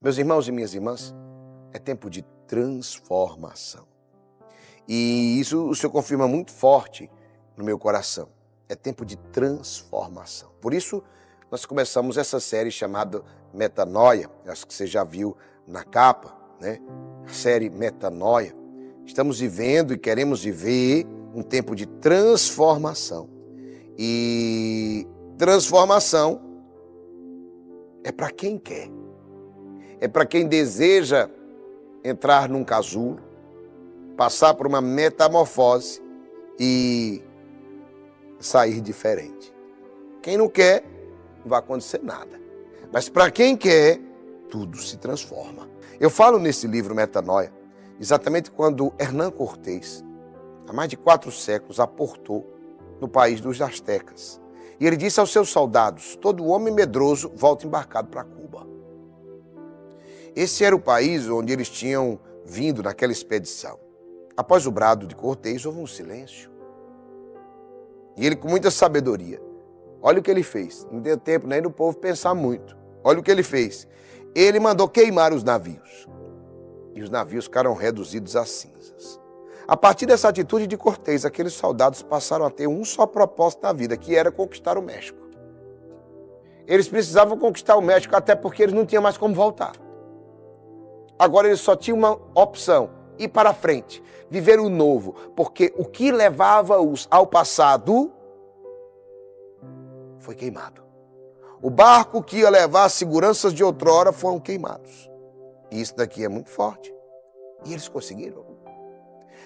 Meus irmãos e minhas irmãs, é tempo de transformação. E isso o Senhor confirma muito forte no meu coração. É tempo de transformação. Por isso, nós começamos essa série chamada Metanoia. Acho que você já viu na capa, né? A série Metanoia. Estamos vivendo e queremos viver um tempo de transformação. E transformação é para quem quer. É para quem deseja entrar num casulo, passar por uma metamorfose e sair diferente. Quem não quer, não vai acontecer nada. Mas para quem quer, tudo se transforma. Eu falo nesse livro Metanoia, exatamente quando Hernán Cortés, há mais de 4 séculos, aportou no país dos astecas. E ele disse aos seus soldados: todo homem medroso volta embarcado para Cuba. Esse era o país onde eles tinham vindo naquela expedição. Após o brado de Cortés, houve um silêncio. E ele, com muita sabedoria, olha o que ele fez. Não deu tempo nem do povo pensar muito. Olha o que ele fez. Ele mandou queimar os navios. E os navios ficaram reduzidos a cinzas. A partir dessa atitude de Cortés, aqueles soldados passaram a ter um só propósito na vida, que era conquistar o México. Eles precisavam conquistar o México, até porque eles não tinham mais como voltar. Agora eles só tinham uma opção: ir para frente, viver o novo, porque o que levava-os ao passado foi queimado. O barco que ia levar as seguranças de outrora foram queimados. E isso daqui é muito forte. E eles conseguiram.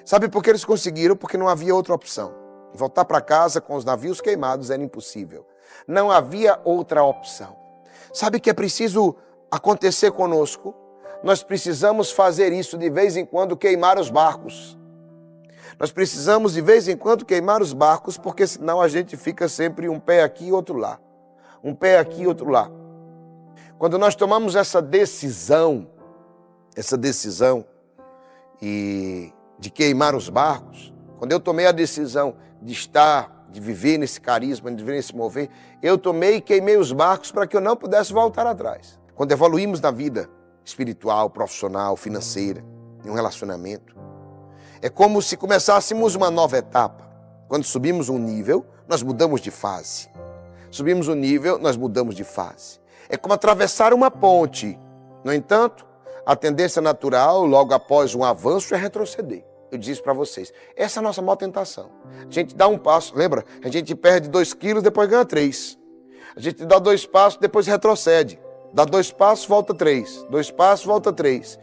Sabe por que eles conseguiram? Porque não havia outra opção. Voltar para casa com os navios queimados era impossível. Não havia outra opção. Sabe o que é preciso acontecer conosco? Nós precisamos fazer isso de vez em quando, queimar os barcos. Nós precisamos de vez em quando queimar os barcos, porque senão a gente fica sempre um pé aqui e outro lá. Um pé aqui e outro lá. Quando nós tomamos essa decisão e de queimar os barcos, quando eu tomei a decisão de viver nesse carisma, de viver nesse mover, eu tomei e queimei os barcos para que eu não pudesse voltar atrás. Quando evoluímos na vida espiritual, profissional, financeira, em um relacionamento, é como se começássemos uma nova etapa. Quando subimos um nível, nós mudamos de fase. Subimos um nível, nós mudamos de fase. É como atravessar uma ponte. No entanto, a tendência natural, logo após um avanço, é retroceder. Eu disse isso para vocês. Essa é a nossa maior tentação. A gente dá um passo, lembra? A gente perde 2 quilos, depois ganha 3. A gente dá 2 passos, depois retrocede. Dá 2 passos, volta 3. 2 passos, volta 3.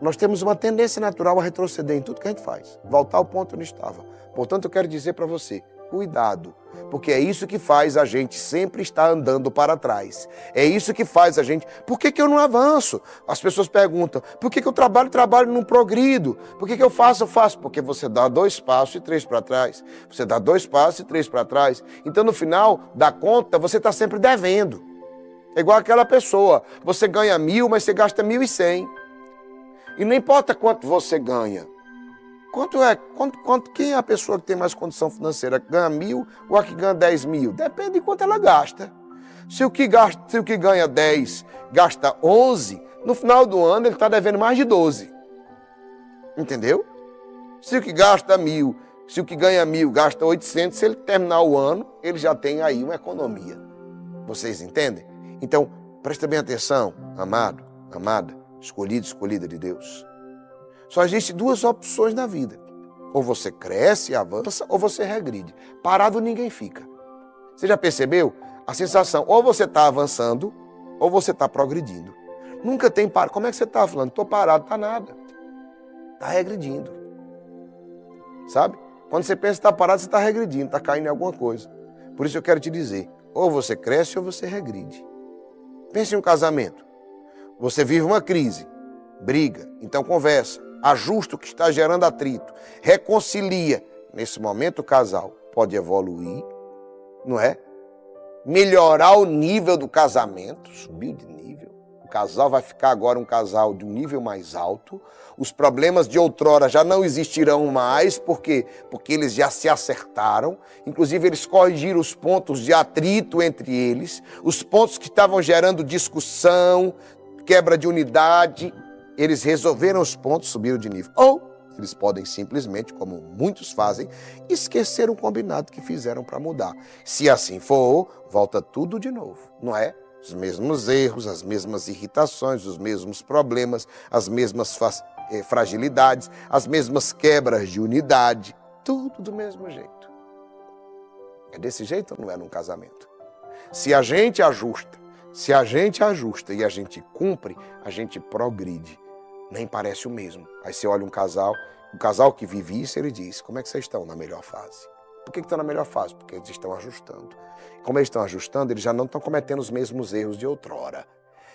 Nós temos uma tendência natural a retroceder em tudo que a gente faz. Voltar ao ponto onde estava. Portanto, eu quero dizer para você, cuidado. Porque é isso que faz a gente sempre estar andando para trás. É isso que faz a gente... Por que eu não avanço? As pessoas perguntam, por que eu trabalho e não progrido? Por que eu faço? Porque você dá 2 passos e 3 para trás. Você dá 2 passos e 3 para trás. Então, no final da conta, você está sempre devendo. É igual aquela pessoa. Você ganha 1.000, mas você gasta 1.100. E não importa quanto você ganha. Quem é a pessoa que tem mais condição financeira? Ganha 1.000 ou a que ganha 10.000? Depende de quanto ela gasta. Se o que ganha 10 gasta 11, no final do ano ele está devendo mais de 12. Entendeu? Se o que gasta 1.000, se o que ganha 1.000 gasta 800, se ele terminar o ano, ele já tem aí uma economia. Vocês entendem? Então, presta bem atenção, amado, amada, escolhido, escolhida de Deus. Só existe 2 opções na vida. Ou você cresce e avança, ou você regride. Parado ninguém fica. Você já percebeu? A sensação, ou você está avançando, ou você está progredindo. Nunca tem parado. Como é que você está falando? Estou parado, está nada. Está regredindo. Sabe? Quando você pensa que está parado, você está regredindo, está caindo em alguma coisa. Por isso eu quero te dizer, ou você cresce ou você regride. Pense em um casamento. Você vive uma crise, briga, então conversa. Ajusta o que está gerando atrito, reconcilia. Nesse momento o casal pode evoluir, não é? Melhorar o nível do casamento, subir de nível. O casal vai ficar agora um casal de um nível mais alto. Os problemas de outrora já não existirão mais, porque eles já se acertaram. Inclusive eles corrigiram os pontos de atrito entre eles, os pontos que estavam gerando discussão. quebra de unidade, eles resolveram os pontos, subiram de nível. Ou eles podem simplesmente, como muitos fazem, esquecer o combinado que fizeram para mudar. Se assim for, volta tudo de novo, não é? Os mesmos erros, as mesmas irritações, os mesmos problemas, as mesmas fragilidades, as mesmas quebras de unidade, tudo do mesmo jeito. É desse jeito ou não é num casamento? Se a gente ajusta e a gente cumpre, a gente progride. Nem parece o mesmo. Aí você olha um casal que vive isso, ele diz, como é que vocês estão na melhor fase? Por que estão na melhor fase? Porque eles estão ajustando. Como eles estão ajustando, eles já não estão cometendo os mesmos erros de outrora.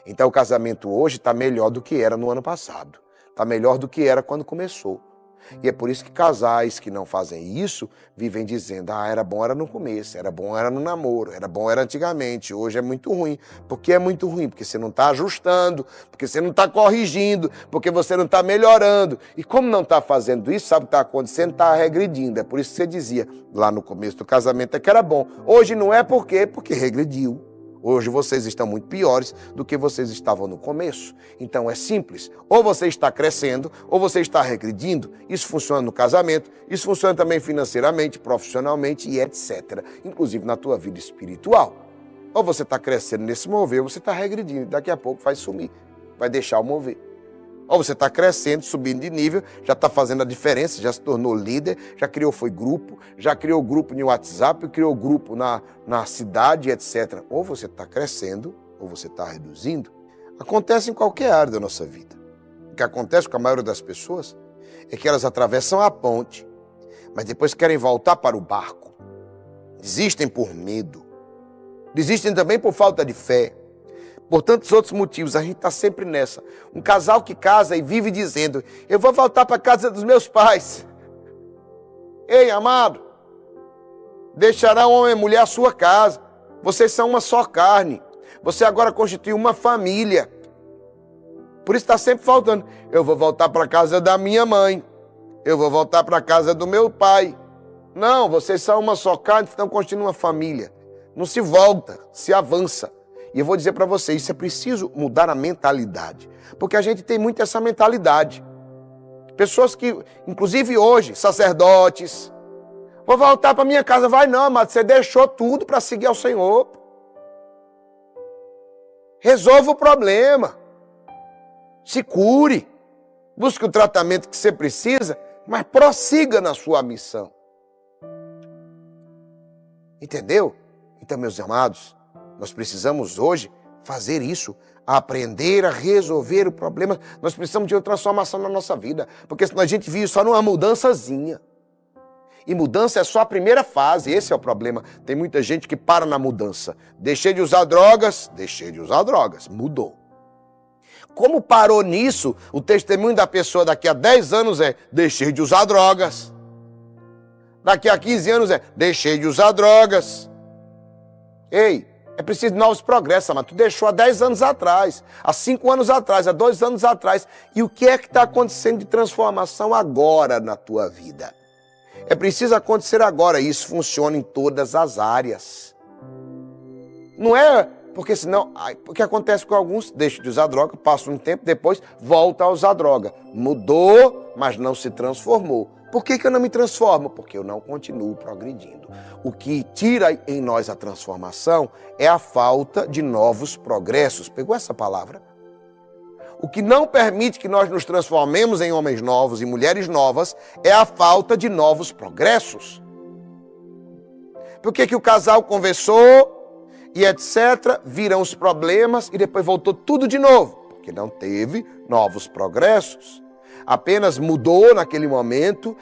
Então o casamento hoje está melhor do que era no ano passado. Está melhor do que era quando começou. E é por isso que casais que não fazem isso vivem dizendo, era bom era no começo, era bom era no namoro, era bom era antigamente, hoje é muito ruim. Por que é muito ruim? Porque você não está ajustando, porque você não está corrigindo, porque você não está melhorando. E como não está fazendo isso, sabe o que está acontecendo? Está regredindo. É por isso que você dizia lá no começo do casamento que era bom. Hoje não é por quê? Porque regrediu. Hoje vocês estão muito piores do que vocês estavam no começo. Então é simples. Ou você está crescendo, ou você está regredindo. Isso funciona no casamento, isso funciona também financeiramente, profissionalmente e etc. Inclusive na tua vida espiritual. Ou você está crescendo nesse mover, ou você está regredindo. Daqui a pouco vai sumir, vai deixar o mover. Ou você está crescendo, subindo de nível, já está fazendo a diferença, já se tornou líder, já criou grupo no WhatsApp, criou grupo na cidade, etc. Ou você está crescendo, ou você está reduzindo. Acontece em qualquer área da nossa vida. O que acontece com a maioria das pessoas é que elas atravessam a ponte, mas depois querem voltar para o barco. Desistem por medo. Desistem também por falta de fé. Por tantos outros motivos, a gente está sempre nessa. Um casal que casa e vive dizendo, eu vou voltar para a casa dos meus pais. Ei, amado, deixará o homem e a mulher a sua casa. Vocês são uma só carne. Você agora constitui uma família. Por isso está sempre faltando. Eu vou voltar para a casa da minha mãe. Eu vou voltar para a casa do meu pai. Não, vocês são uma só carne, então constituem uma família. Não se volta, se avança. E eu vou dizer para vocês, isso é preciso mudar a mentalidade. Porque a gente tem muito essa mentalidade. Pessoas que, inclusive hoje, sacerdotes, vou voltar para minha casa. Vai não, amado, você deixou tudo para seguir ao Senhor. Resolva o problema. Se cure. Busque o tratamento que você precisa, mas prossiga na sua missão. Entendeu? Então, meus amados, nós precisamos hoje fazer isso, aprender a resolver o problema. Nós precisamos de uma transformação na nossa vida, porque senão a gente vive só numa mudançazinha. E mudança é só a primeira fase, esse é o problema. Tem muita gente que para na mudança. Deixei de usar drogas, mudou. Como parou nisso, o testemunho da pessoa daqui a 10 anos é, deixei de usar drogas. Daqui a 15 anos é, deixei de usar drogas. Ei, é preciso de novos progressos, mas tu deixou há 10 anos atrás, há 5 anos atrás, há 2 anos atrás. E o que é que está acontecendo de transformação agora na tua vida? É preciso acontecer agora, e isso funciona em todas as áreas. Não é porque senão, o que acontece com alguns, deixa de usar droga, passa um tempo, depois volta a usar droga. Mudou, mas não se transformou. Por que eu não me transformo? Porque eu não continuo progredindo. O que tira em nós a transformação é a falta de novos progressos. Pegou essa palavra? O que não permite que nós nos transformemos em homens novos e mulheres novas é a falta de novos progressos. Por que o casal conversou e etc., viram os problemas e depois voltou tudo de novo? Porque não teve novos progressos. Apenas mudou naquele momento,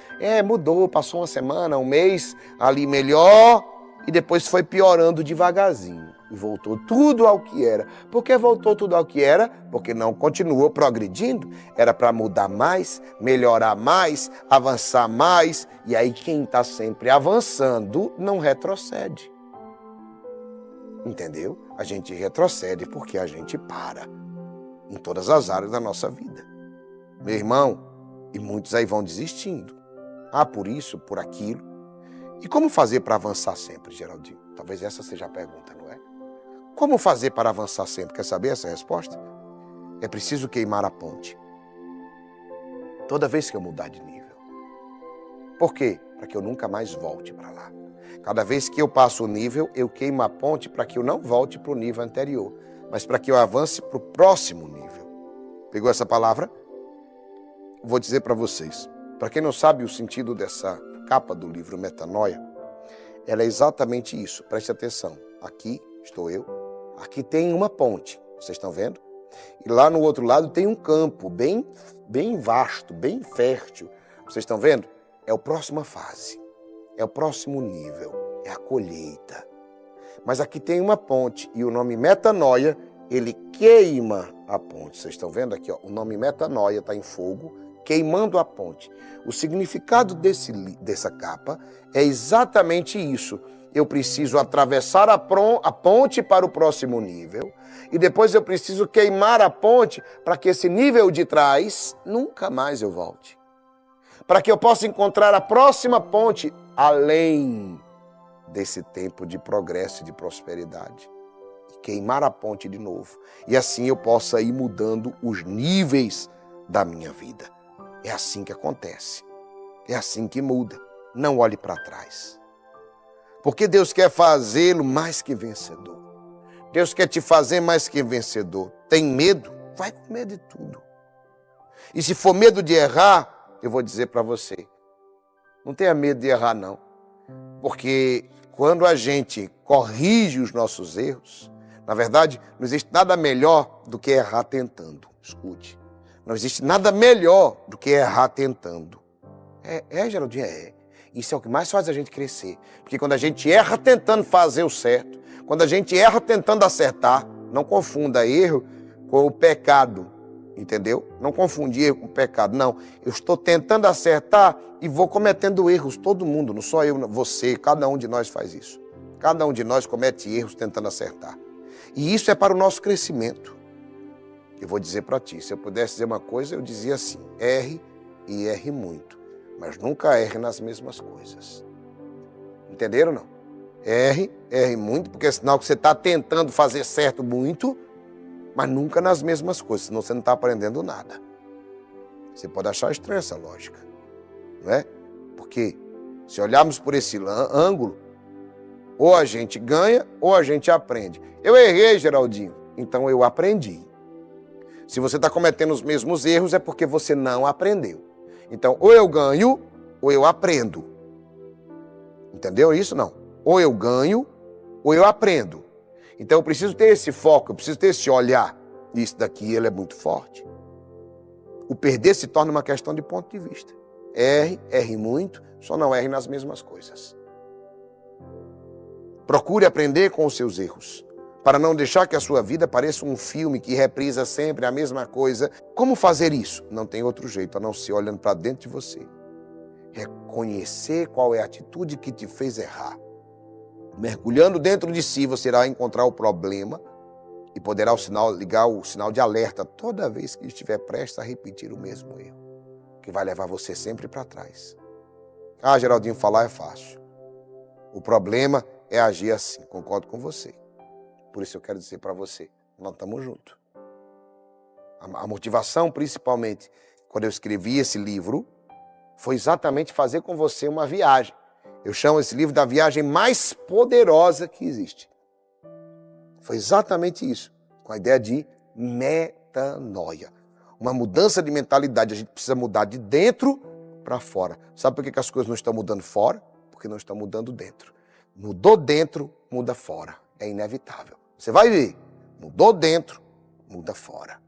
mudou, passou uma semana, um mês, ali melhor, e depois foi piorando devagarzinho. E voltou tudo ao que era. Por que voltou tudo ao que era? Porque não continuou progredindo. Era para mudar mais, melhorar mais, avançar mais. E aí quem está sempre avançando não retrocede. Entendeu? A gente retrocede porque a gente para em todas as áreas da nossa vida. Meu irmão, e muitos aí vão desistindo. Por isso, por aquilo. E como fazer para avançar sempre, Geraldinho? Talvez essa seja a pergunta, não é? Como fazer para avançar sempre? Quer saber essa resposta? é preciso queimar a ponte. Toda vez que eu mudar de nível. Por quê? Para que eu nunca mais volte para lá. Cada vez que eu passo o nível, eu queimo a ponte para que eu não volte para o nível anterior, mas para que eu avance para o próximo nível. Pegou essa palavra? Vou dizer para vocês. Para quem não sabe o sentido dessa capa do livro Metanoia, ela é exatamente isso. Preste atenção. Aqui estou eu. Aqui tem uma ponte. Vocês estão vendo? E lá no outro lado tem um campo bem vasto, bem fértil. Vocês estão vendo? É a próxima fase. É o próximo nível. É a colheita. Mas aqui tem uma ponte. E o nome Metanoia, ele queima a ponte. Vocês estão vendo aqui? Ó, o nome Metanoia está em fogo, queimando a ponte. O significado dessa capa é exatamente isso. Eu preciso atravessar a ponte para o próximo nível e depois eu preciso queimar a ponte para que esse nível de trás nunca mais eu volte. Para que eu possa encontrar a próxima ponte além desse tempo de progresso e de prosperidade. E queimar a ponte de novo. E assim eu possa ir mudando os níveis da minha vida. É assim que acontece. É assim que muda. Não olhe para trás. Porque Deus quer fazê-lo mais que vencedor. Deus quer te fazer mais que vencedor. Tem medo? Vai com medo de tudo. E se for medo de errar, eu vou dizer para você, não tenha medo de errar não. Porque quando a gente corrige os nossos erros, na verdade, não existe nada melhor do que errar tentando. Escute. Não existe nada melhor do que errar tentando. Geraldinho, é. Isso é o que mais faz a gente crescer. Porque quando a gente erra tentando fazer o certo, quando a gente erra tentando acertar, não confunda erro com o pecado, entendeu? Não confundir erro com pecado, não. Eu estou tentando acertar e vou cometendo erros, todo mundo, não só eu, você, cada um de nós faz isso. Cada um de nós comete erros tentando acertar. E isso é para o nosso crescimento. Eu vou dizer para ti, se eu pudesse dizer uma coisa, eu dizia assim, erre e erre muito. Mas nunca erre nas mesmas coisas. Entenderam ou não? Erre muito, porque é sinal que você está tentando fazer certo muito, mas nunca nas mesmas coisas, senão você não está aprendendo nada. Você pode achar estranha essa lógica, não é? Porque se olharmos por esse ângulo, ou a gente ganha ou a gente aprende. Eu errei, Geraldinho, então eu aprendi. Se você está cometendo os mesmos erros, é porque você não aprendeu. Então, ou eu ganho, ou eu aprendo. Entendeu isso? Não. Ou eu ganho, ou eu aprendo. Então, eu preciso ter esse foco, eu preciso ter esse olhar. Isso daqui, ele é muito forte. O perder se torna uma questão de ponto de vista. Erre muito, só não erre nas mesmas coisas. Procure aprender com os seus erros, para não deixar que a sua vida pareça um filme que reprisa sempre a mesma coisa. Como fazer isso? Não tem outro jeito, a não ser olhando para dentro de você. Reconhecer qual é a atitude que te fez errar. Mergulhando dentro de si, você irá encontrar o problema e poderá ligar o sinal de alerta toda vez que estiver prestes a repetir o mesmo erro, que vai levar você sempre para trás. Ah, Geraldinho, falar é fácil. O problema é agir assim, concordo com você. Por isso eu quero dizer para você, nós estamos juntos. A motivação, principalmente, quando eu escrevi esse livro, foi exatamente fazer com você uma viagem. Eu chamo esse livro da viagem mais poderosa que existe. Foi exatamente isso, com a ideia de metanoia. Uma mudança de mentalidade, a gente precisa mudar de dentro para fora. Sabe por que as coisas não estão mudando fora? Porque não estão mudando dentro. Mudou dentro, muda fora. É inevitável. Você vai ver, mudou dentro, muda fora.